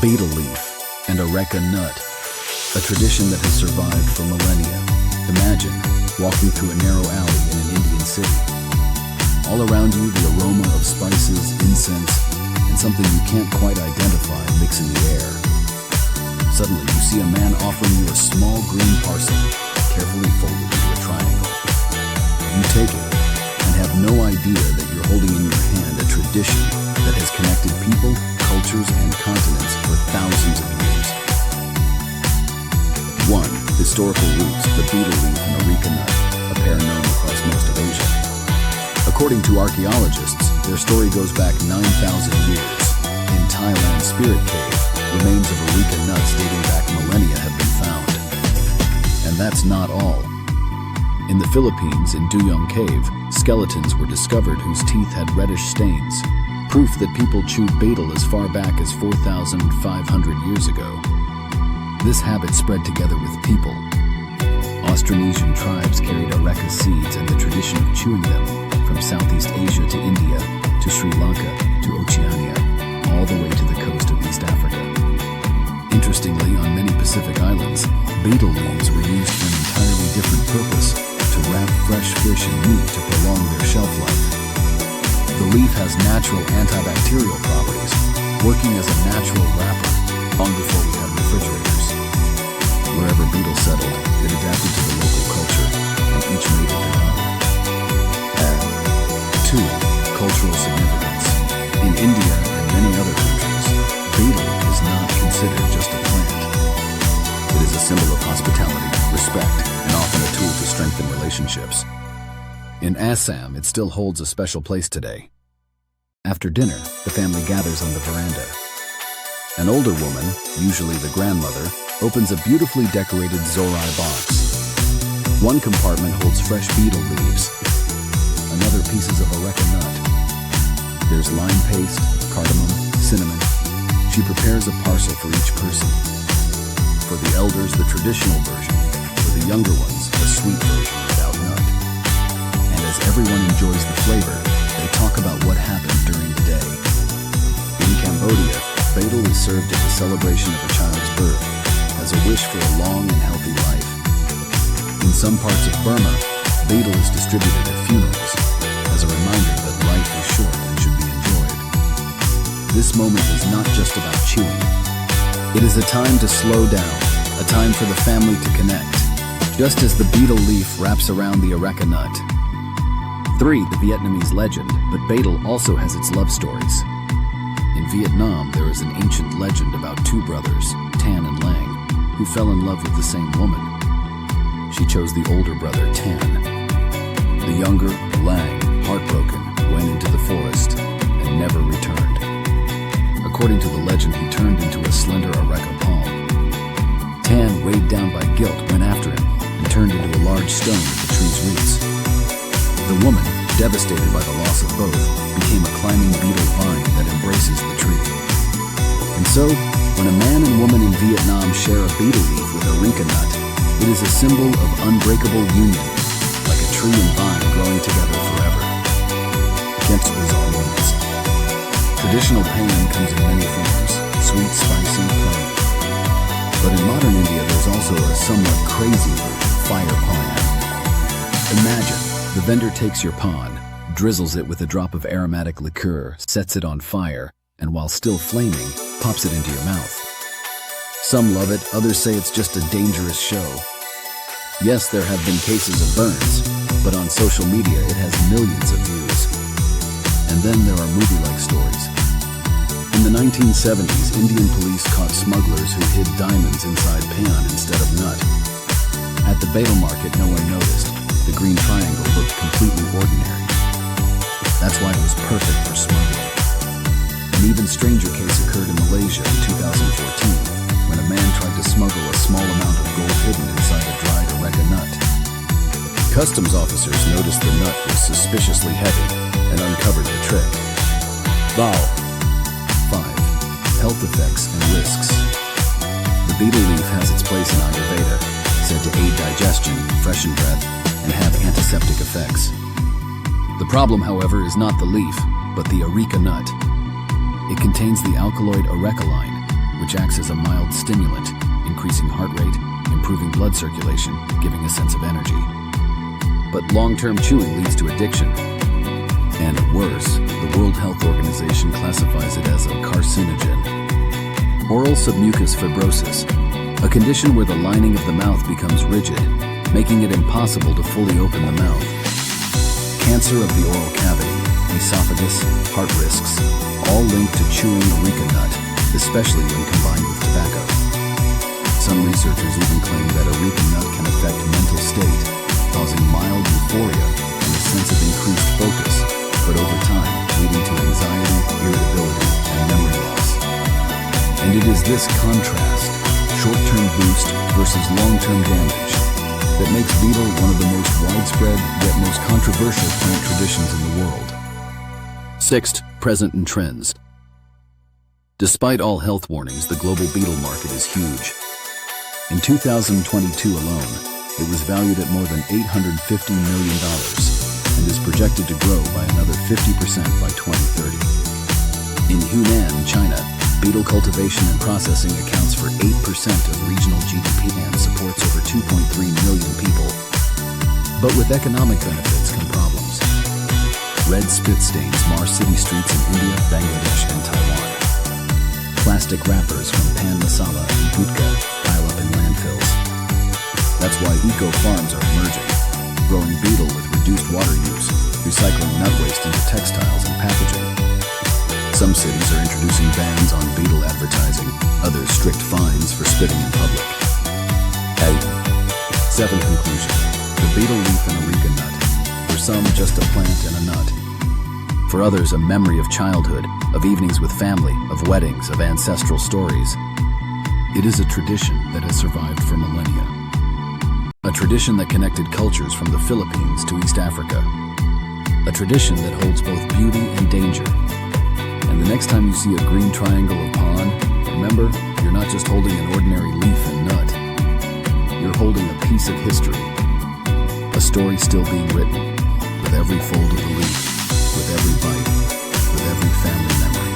betel leaf, and Areca nut, a tradition that has survived for millennia. Imagine walking through a narrow alley in an Indian city. All around you, the aroma of spices, incense, and something you can't quite identify mix in the air. Suddenly, you see a man offering you a small green parcel, carefully folded into a triangle. You take it and have no idea that you're holding in your hand a tradition that has connected people, cultures, and continents for thousands of years. 1. Historical roots, the betel leaf and Areca nut, a pair known across most of Asia. According to archaeologists, their story goes back 9,000 years. In Thailand's Spirit Cave, remains of Areca nuts dating back millennia have been found. And that's not all. In the Philippines, in Duyong Cave, skeletons were discovered whose teeth had reddish stains, proof that people chewed betel as far back as 4,500 years ago. This habit spread together with people. Austronesian tribes carried Areca seeds and the tradition of chewing them from Southeast Asia to India, to Sri Lanka, to Oceania, all the way to the coast of East Africa. Interestingly, on many Pacific islands, betel leaves were used for an entirely different purpose, to wrap fresh fish and meat to prolong their shelf life. The leaf has natural antibacterial properties, working as a natural wrapper long before we had refrigerators. Wherever betel settled, it adapted to the local culture, and each made it their own. 2. Cultural significance. In India and many other countries, betel is not considered just a plant. It is a symbol of hospitality, respect, and often a tool to strengthen relationships. In Assam, it still holds a special place today. After dinner, the family gathers on the veranda. An older woman, usually the grandmother, opens a beautifully decorated zorai box. One compartment holds fresh betel leaves, another pieces of Areca nut. There's lime paste, cardamom, cinnamon. She prepares a parcel for each person. For the elders, the traditional version. For the younger ones, a sweet version without nut. And as everyone enjoys the flavor, they talk about what happened during the day. In Cambodia, betel is served at the celebration of a child's birth, as a wish for a long and healthy life. In some parts of Burma, betel is distributed at funerals, as a reminder that life is short and should be enjoyed. This moment is not just about chewing. It is a time to slow down, a time for the family to connect, just as the betel leaf wraps around the Areca nut. 3. The Vietnamese legend, but betel also has its love stories. In Vietnam, there is an ancient legend about two brothers, Tan and Lang, who fell in love with the same woman. She chose the older brother, Tan. The younger, Lang, heartbroken, went into the forest and never returned. According to the legend, he turned into a slender Areca palm. Tan, weighed down by guilt, went after him and turned into a large stone at the tree's roots. The woman, devastated by the loss of both, became a climbing betel vine that embraces the tree. And so, when a man and woman in Vietnam share a betel leaf with Areca nut, it is a symbol of unbreakable union, like a tree and vine growing together forever. Against bizarre moments. Traditional Paan comes in many forms, sweet, spicy, plain. But in modern India, there's also a somewhat crazy version, fire Paan. Imagine, the vendor takes your Paan, drizzles it with a drop of aromatic liqueur, sets it on fire, and while still flaming, pops it into your mouth. Some love it, others say it's just a dangerous show. Yes, there have been cases of burns, but on social media it has millions of views. And then there are movie-like stories. In the 1970s, Indian police caught smugglers who hid diamonds inside Paan instead of nut. At the betel market, no one noticed. The green triangle looked completely ordinary. That's why it was perfect for smuggling. An even stranger case occurred in Malaysia in 2014, when a man tried to smuggle a small amount of gold hidden inside a dried Areca nut. Customs officers noticed the nut was suspiciously heavy and uncovered the trick. Vow. 5. Health effects and risks. The betel leaf has its place in Ayurveda, said to aid digestion, freshen breath, and have antiseptic effects. The problem, however, is not the leaf, but the Areca nut. It contains the alkaloid arecaline, which acts as a mild stimulant, increasing heart rate, improving blood circulation, giving a sense of energy. But long-term chewing leads to addiction. And worse, the World Health Organization classifies it as a carcinogen. Oral submucous fibrosis, a condition where the lining of the mouth becomes rigid, making it impossible to fully open the mouth. Cancer of the oral cavity, esophagus, heart risks, all linked to chewing areca nut, especially when combined with tobacco. Some researchers even claim that areca nut can affect mental state, causing mild euphoria and a sense of increased focus, but over time leading to anxiety, irritability, and memory loss. And it is this contrast, short-term boost versus long-term damage, that makes betel one of the most widespread yet most controversial plant traditions in the world. Sixth, present and trends. Despite all health warnings, the global betel market is huge. In 2022 alone, it was valued at more than $850 million and is projected to grow by another 50% by 2030. In Hunan, China, betel cultivation and processing accounts for 8% of regional GDP and supports over 2.3 million people. But with economic benefits come problems. Red spit stains mar city streets in India, Bangladesh, and Taiwan. Plastic wrappers from pan masala and gutka pile up in landfills. That's why eco-farms are emerging, growing betel with reduced water use, recycling nut waste into textiles and packaging. Some cities are introducing bans on betel advertising, others strict fines for spitting in public. Seventh conclusion, the betel leaf and areca nut. For some, just a plant and a nut. For others, a memory of childhood, of evenings with family, of weddings, of ancestral stories. It is a tradition that has survived for millennia. A tradition that connected cultures from the Philippines to East Africa. A tradition that holds both beauty and danger. And the next time you see a green triangle of Paan, remember, you're not just holding an ordinary leaf and nut. You're holding a piece of history. A story still being written, with every fold of the leaf, with every bite, with every family memory.